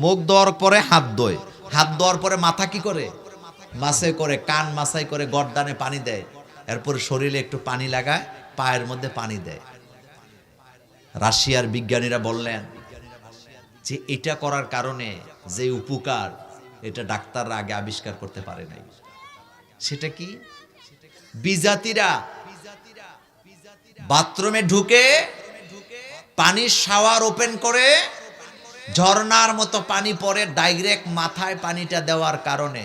মুখ ধোয়ার পরে হাত ধোয়, হাত ধোয়ার পরে মাথা কি করে? মাসে করে, কান মাসাই করে, গর্দানে পানি দেয়, এরপর শরীরে একটু পানি লাগায়, পায়ের মধ্যে পানি দেয়। রাশিয়ার বিজ্ঞানীরা বললেন যে এটা করার কারণে যে উপকার, এটা ডাক্তাররা আগে আবিষ্কার করতে পারে নাই। সেটা কি? বিজাতিরা বাথরুমে ঢুকে পানির শাওয়ার ওপেন করে, ঝর্ণার মতো পানি পড়ে, ডাইরেক্ট মাথায় পানিটা দেওয়ার কারণে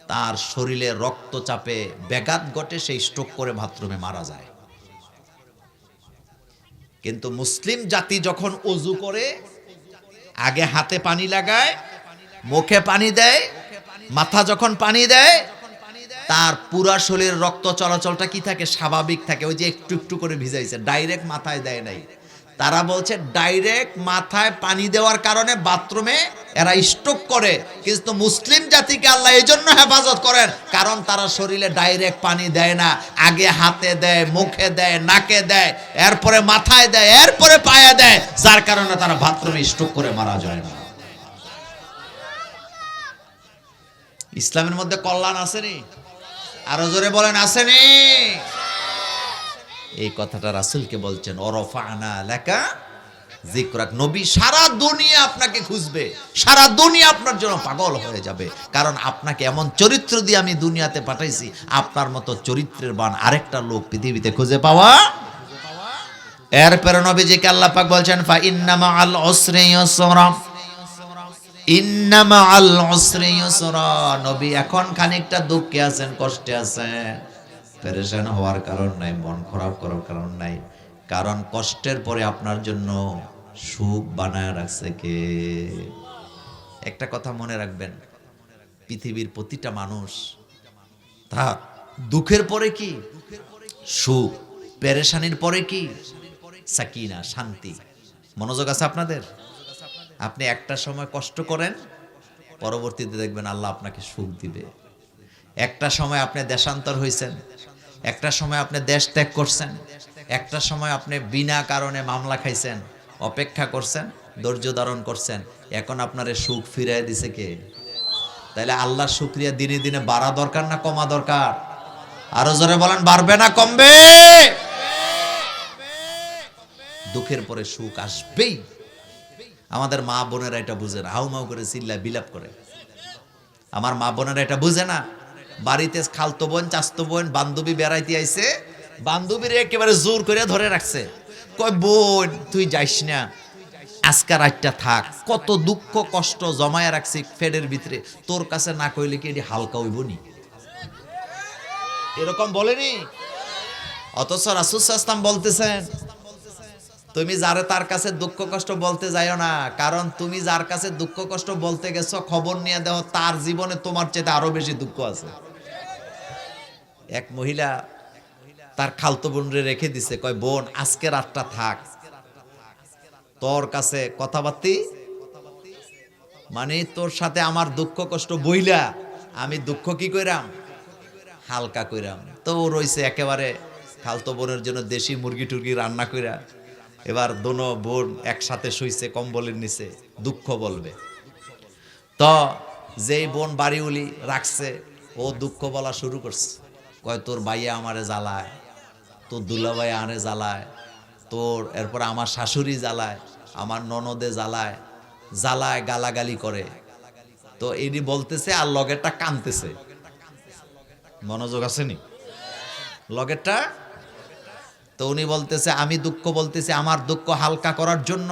তার শরীরে রক্তচাপে ব্যাঘাত ঘটে, সেই স্ট্রোক করে বাথরুমে মারা যায়। কিন্তু মুসলিম জাতি যখন ওযু করে আগে হাতে পানি লাগায়, মুখে পানি দেয়, মাথা যখন পানি দেয়, তার পুরা শরীরের রক্ত চলাচলটা কি থাকে? স্বাভাবিক থাকে। ওই যে একটু একটু করে ভিজাইছে, ডাইরেক্ট মাথায় দেয় নাই। তারা বলছে ডাইরেক্ট মাথায় পানি দেওয়ার কারণে বাথরুমে এরা স্ট্রোক করে। কিন্তু মুসলিম জাতিকে আল্লাহ এই জন্য হেফাজত করেন, কারণ তারা শরীরে ডাইরেক্ট পানি দেয় না, আগে হাতে দেয়, মুখে দেয়, নাকে দেয়, এরপরে মাথায় দেয়, এরপরে পায়ে দেয়, যার কারণে তারা বাথরুমে স্ট্রোক করে মারা যায় না। ইসলামের মধ্যে কল্যাণ আসেনি? আরো জোরে বলেন, আসেনি? এই কথাটা রাসূলকে বলছেন, ওরফানা লাকা যিকরাক। নবী সারা দুনিয়া আপনাকে খুঁজবে, সারা দুনিয়া আপনার জন্য পাগল হয়ে যাবে, কারণ আপনাকে এমন চরিত্র দিয়ে আমি দুনিয়াতে পাঠাইছি, আপনার মতো চরিত্রের বান আরেকটা লোক পৃথিবীতে খুঁজে পাওয়া। এরপরে নবীজিকে আল্লাহ পাক বলছেন, ফা ইন্না মাআল উসরি ইউসরা, ইন্না মাআল উসরি ইউসরা। নবী এখন খানিকটা দুঃখে আছেন, কষ্টে আছেন, পেরেশান হওয়ার কারণ নাই, মন খারাপ করার কারণ নাই, কারণ কষ্টের পরে আপনার জন্য সুখ বানায় রাখছে কে? একটা কথা মনে রাখবেন, পৃথিবীর প্রতিটা মানুষ তার দুঃখের পরে কি? সুখ। পেরেশানির পরে কি? সাকিনা, শান্তি। মনোযোগ আছে আপনাদের? আপনি একটা সময় কষ্ট করেন, পরবর্তীতে দেখবেন আল্লাহ আপনাকে সুখ দিবে। একটা সময় আপনি দেশান্তর হয়েছেন, একটা সময় আপনি দেশ ত্যাগ করছেন, একটা সময় আপনি বিনা কারণে মামলা খাইছেন, অপেক্ষা করছেন, ধৈর্য ধারণ করছেন, এখন আপনারে সুখ ফিরিয়ে দিছে কে? তাইলে আল্লাহর শুকরিয়া দিনে দিনে বাড়া দরকার না কমা দরকার? আরো জোরে বলেন, বাড়বে না কমবে? দুঃখের পরে সুখ আসবেই। আমাদের মা বোনেরা এটা বুঝে না, হাউমাউ করে চিল্লায় বিলাপ করে। আমার মা বোনেরা এটা বুঝে না। বাড়িতে খালতো বোন, চাচতো বোন, বান্ধবী বেড়াইতে আইছে, বান্ধবীর একেবারে জোর করে ধরে রাখছে, কয় বোন তুই যাইস না, আজকে রাতটা থাক, কত দুঃখ কষ্ট জমায় রাখছি ফেডের ভিতরে, তোর কাছে না কইলে কি এটি হালকা হইব নি? এরকম বলেনি? অথচ রাসূল সাল্লাল্লাহু আলাইহি ওয়াসাল্লাম বলতেছেন, তুমি যারে তার কাছে দুঃখ কষ্ট বলতে যাইও না, কারণ তুমি যার কাছে দুঃখ কষ্ট বলতে গেছো, খবর নিয়ে দেখো তার জীবনে তোমার চেয়ে আরো বেশি দুঃখ আছে। এক মহিলা তার খালতো বোনরে রেখে দিছে, কয় বোন আজকে রাতটা থাক, তোর কাছে কথাবার্তি, মানে তোর সাথে আমার দুঃখ কষ্ট বইলা আমি দুঃখ কি কইরাম? হালকা কইরাম। তো রইছে একেবারে খালতো বোনের জন্য দেশি মুরগি টুরগি রান্না কইরা, এবার দোনো বোন একসাথে শুইছে কম্বলের নিচে, দুঃখ বলবে। তো যেই বোন বাড়িউলি রাখছে ও দুঃখ বলা শুরু করছে, কয় তোর ভাইয়া আমারে জ্বালায়, তোর দুলাভাই আরে জ্বালায়, তোর এরপর আমার শাশুড়ি জ্বালায়, আমার ননদে জ্বালায়, জ্বালায় গালাগালি করে। তো এটি বলতেছে আর লগেরটা কানতেছে। মনোযোগ আসেনি লগেরটা? তো উনি বলতেছে আমি দুঃখ বলতেছি আমার দুঃখ হালকা করার জন্য,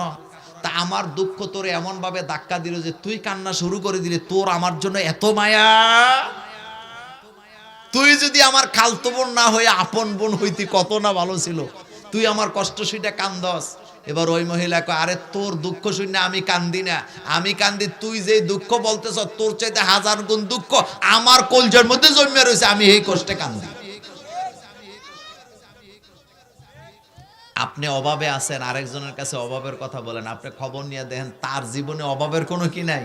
তা আমার দুঃখ তোর এমন ভাবে ধাক্কা দিল যে তুই কান্না শুরু করে দিলি, তোর আমার জন্য এত মায়া, তুই যদি আমার খালতো বোন না হয়ে আপন বোন হইতি কত না ভালো ছিল, তুই আমার কষ্ট শুনে কান্দস। এবার ওই মহিলা কয় আরে তোর দুঃখ শুনে আমি কান্দি না, আমি কান্দি তুই যে দুঃখ বলতেছ তোর চাইতে হাজার গুণ দুঃখ আমার কলজের মধ্যে জন্মে রয়েছে, আমি এই কষ্টে কান্দি। আপনি অভাবে আছেন, আরেকজনের কাছে অভাবের কথা বলেন, আপনি খবর নিয়ে দেখেন তার জীবনে অভাবের কোনো কি নাই।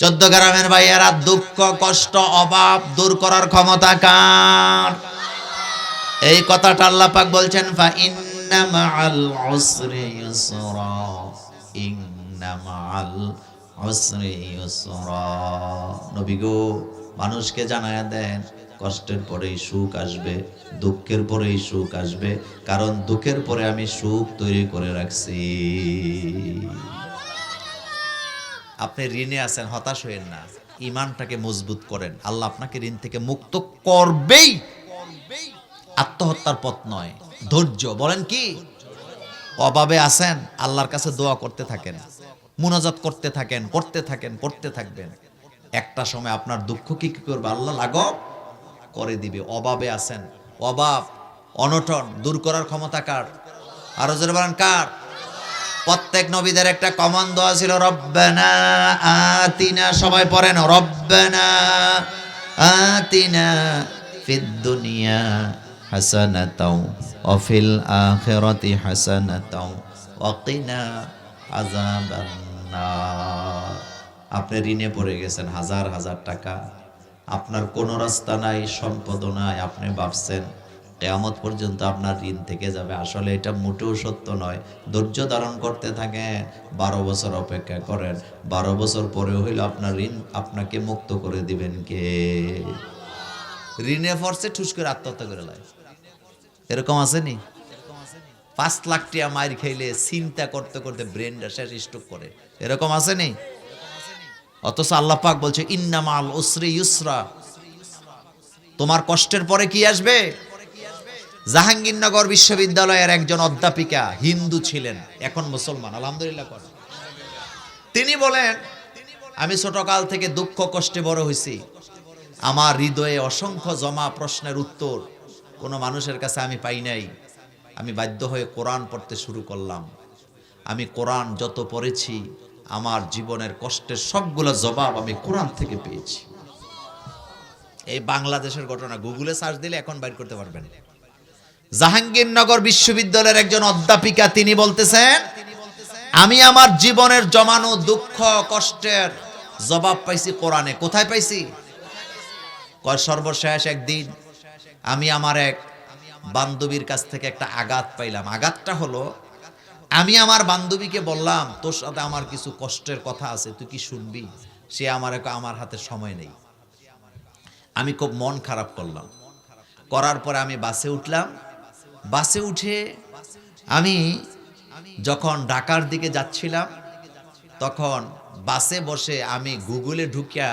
14 গ্রামের ভাইয়েরা, দুঃখ কষ্ট অভাব দূর করার ক্ষমতা কার? এই কথাটা আল্লাহ পাক বলছেন ফা ইন্না মাআল উসরি ইউসরা, ইন্না মাআল উসরি ইউসরা। নবী গো মানুষকে জানায়া দেন কষ্টের পরেই সুখ আসবে, দুঃখের পরেই সুখ আসবে, কারণ দুঃখের পরে আমি সুখ তৈরি করে রাখছি। আপনি ঋণে আছেন, হতাশ হয়েন না, ইমানটাকে মজবুত করেন, আল্লাহ আপনাকে ঋণ থেকে মুক্ত করবেই। আত্মহত্যার পথ নয়, ধৈর্য। বলেন কি? অভাবে আছেন, আল্লাহর কাছে দোয়া করতে থাকেন, মুনাজাত করতে থাকেন, করতে থাকেন, করতে থাকবেন। একটা সময় আপনার দুঃখ কি করবে আল্লাহ লাঘব করে দিবে। অভাবে আছেন, অভাব অনটন দূর করার ক্ষমতা কার? আরো জোরে বলেন কার? প্রত্যেক নবীদের একটা কমন দোয়া ছিল, রব্বানা আতিনা। সবাই পড়েন, রব্বানা আতিনা ফিদ দুনিয়া হাসানাতাও ওয়া ফিল আখিরাতি হাসানাতাও ওয়া কিনা আযাবান নার। আপনি ঋণে পড়ে গেছেন হাজার হাজার টাকা, আপনার কোনো রাস্তা নাই, সম্পদও নাই, আপনি ভাবছেন কিয়ামত পর্যন্ত আপনার ঋণ থেকে যাবে। আসলে এটা মোটেও সত্য নয়। ধৈর্য ধারণ করতে থাকেন, 12 বছর অপেক্ষা করেন, 12 বছর পরেও হইলে আপনার ঋণ আপনাকে মুক্ত করে দিবেন কে? ঋণে পড়ছে ঠুস করে আত্মহত্যা করে লাই, এরকম আসেনি? 5 লাখ টাকা মাইর খাইলে চিন্তা করতে করতে ব্রেনটা শেষ, স্ট্রোক করে, এরকম আসেনি? অথচ আল্লাহ পাক বলছে ইন্না মাল উসরি ইউসরা। তোমার কষ্টের পরে কি আসবে? জাহাঙ্গীরনগর বিশ্ববিদ্যালয়ের একজন অধ্যাপিকা, হিন্দু ছিলেন, এখন মুসলমান, আলহামদুলিল্লাহ করেন। তিনি বলেন আমি ছোটকাল থেকে দুঃখ কষ্টে বড় হয়েছি, আমার হৃদয়ে অসংখ্য জমা প্রশ্নের উত্তর কোনো মানুষের কাছে আমি পাই নাই। আমি বাধ্য হয়ে কোরআন পড়তে শুরু করলাম। আমি কোরআন যত পড়েছি আমার জীবনের কষ্টের সবগুলো জবাব আমি কোরআন থেকে পেয়েছি। এই বাংলাদেশের ঘটনা, গুগলে সার্চ দিলে এখন বাইর করতে পারবেন। জাহাঙ্গীরনগর বিশ্ববিদ্যালয়ের একজন অধ্যাপিকা, তিনি বলতেছেন আমি আমার জীবনের জমানো দুঃখ কষ্টের জবাব পাইছি কোরআনে। কোথায় পাইছি? কয় সর্বশেষ একদিন আমি আমার এক বান্ধবীর কাছ থেকে একটা আঘাত পাইলাম। আঘাতটা হলো আমি আমার বান্ধবীকে বললাম তোর সাথে আমার কিছু কষ্টের কথা আছে, তুই কি শুনবি? সে আমার হাতে সময় নেই। আমি খুব মন খারাপ করলাম। করার পরে আমি বাসে উঠলাম। বাসে উঠে আমি যখন ঢাকার দিকে যাচ্ছিলাম, তখন বাসে বসে আমি গুগলে ঢুকিয়া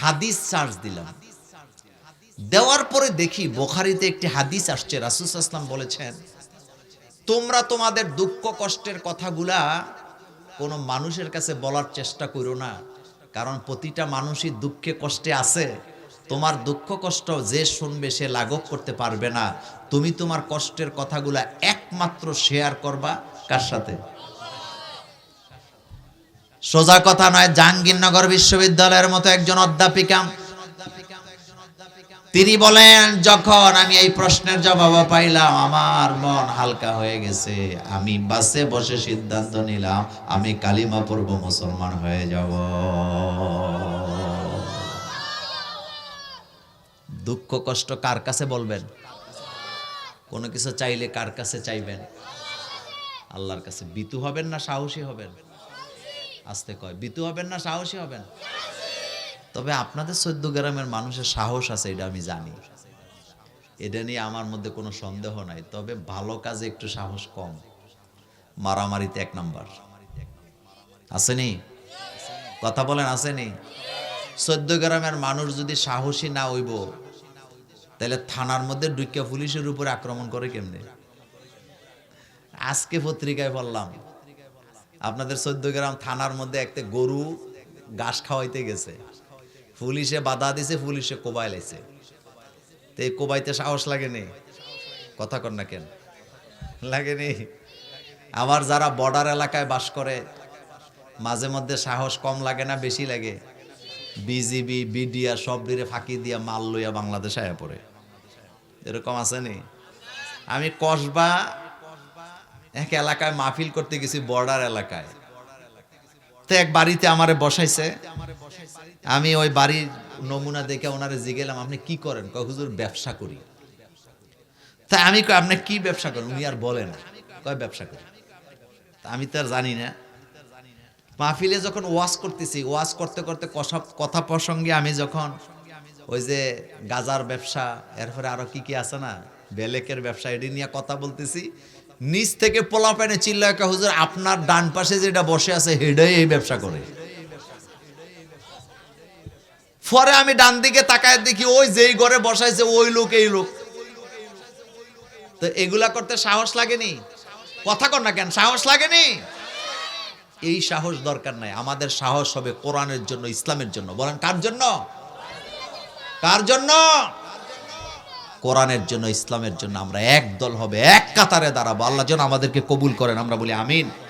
হাদিস সার্চ দিলাম। দেওয়ার পরে দেখি বুখারীতে একটি হাদিস আসছে, রাসূল সাল্লাল্লাহু আলাইহি ওয়াসাল্লাম বলেছেন তোমরা তোমাদের দুঃখ কষ্টের কথাগুলা কোনো মানুষের কাছে বলার চেষ্টা করো না, কারণ প্রতিটা মানুষই দুঃখে কষ্টে আছে। তোমার দুঃখ কষ্ট যে শুনবে সে লাঘব করতে পারবে না। তুমি তোমার কষ্টের কথাগুলা একমাত্র শেয়ার করবা কার সাথে? সোজা কথা নয়। জাহাঙ্গীরনগর বিশ্ববিদ্যালয়ের মতো একজন অধ্যাপিকা, তিনি বলেন যখন আমি এই প্রশ্নের জবাব পাইলাম আমার মন হালকা হয়ে গেছে। আমি বাসে বসে সিদ্ধান্ত নিলাম আমি কালিমা পড়ব, মুসলমান হয়ে যাব। দুঃখ কষ্ট কার কাছে বলবেন? কোনো কিছু চাইলে কার কাছে চাইবেন? আল্লাহর কাছে। বিতু হবেন না সাহসী হবেন? আস্তে কয়, বিতু হবেন না সাহসী হবেন? তবে আপনাদের 14 গ্রামের মানুষের সাহস আছে, এটা আমি জানি, এটা নিয়ে আমার মধ্যে কোনো সন্দেহ নাই। তবে ভালো কাজে একটু সাহস কম, মারামারিতে 1 নাম্বার। আসেনি? কথা বলেন, আসেনি? 14 গ্রামের মানুষ যদি সাহসী না হইব, তাহলে থানার মধ্যে ঢুকে পুলিশের উপরে আক্রমণ করে কেমনে? আজকে পত্রিকায় বললাম, আপনাদের 14 গ্রাম থানার মধ্যে একটা গরু ঘাস খাওয়াইতে গেছে, পুলিশে বাধা দিছে, পুলিশে কোবাই লাইছে। তো এই কোবাইতে সাহস লাগেনি? কথা কর না কেন? লাগেনি? আবার যারা বর্ডার এলাকায় বাস করে, মাঝে মধ্যে সাহস কম লাগে না বেশি লাগে? বিজিবি বিডিআর সব দিকে ফাঁকি দিয়া মাল লইয়া বাংলাদেশে আয়া পড়ে, এরকম আসেনি? আমি কসবা এক এলাকায় মাহফিল করতে গেছি, বর্ডার এলাকায়। তো এক বাড়িতে আমারে বসাইছে, আমি ওই বাড়ির নমুনা দেখে ওনারে জিগেলাম, আপনি কি করেন? কয় হুজুর ব্যবসা করি। তা আমি কই আপনি কি ব্যবসা করেন? উনি আর বলে না, কয় ব্যবসা করি। তা আমি তো আর জানি না। মাহফিলে যখন ওয়াজ করতেছি, ওয়াজ করতে করতে কথা প্রসঙ্গে আমি যখন ওই যে গাজার ব্যবসা, এরপরে আরো কি কি আছে না, বেলেকের ব্যবসা, এটি নিয়ে কথা বলতেছি, নিচ থেকে পোলাপানে চিল্লায়, হুজুর আপনার ডান পাশে যেটা বসে আছে হেডাই এই ব্যবসা করে। পরে আমি ডান দিকে তাকায় দেখি ওই যেই ঘরে বসাইছে ওই লোক, এই লোক। তো এগুলা করতে সাহস লাগেনি? কথা কর না কেন? সাহস লাগেনি? এই সাহস দরকার নাই। আমাদের সাহস হবে কোরআনের জন্য, ইসলামের জন্য। বলেন কার জন্য? কার জন্য? কোরআনের জন্য, ইসলামের জন্য। আমরা এক দল হবে, এক কাতারে দাঁড়াবো। আল্লাহ যেন আমাদেরকে কবুল করেন, আমরা বলি আমিন।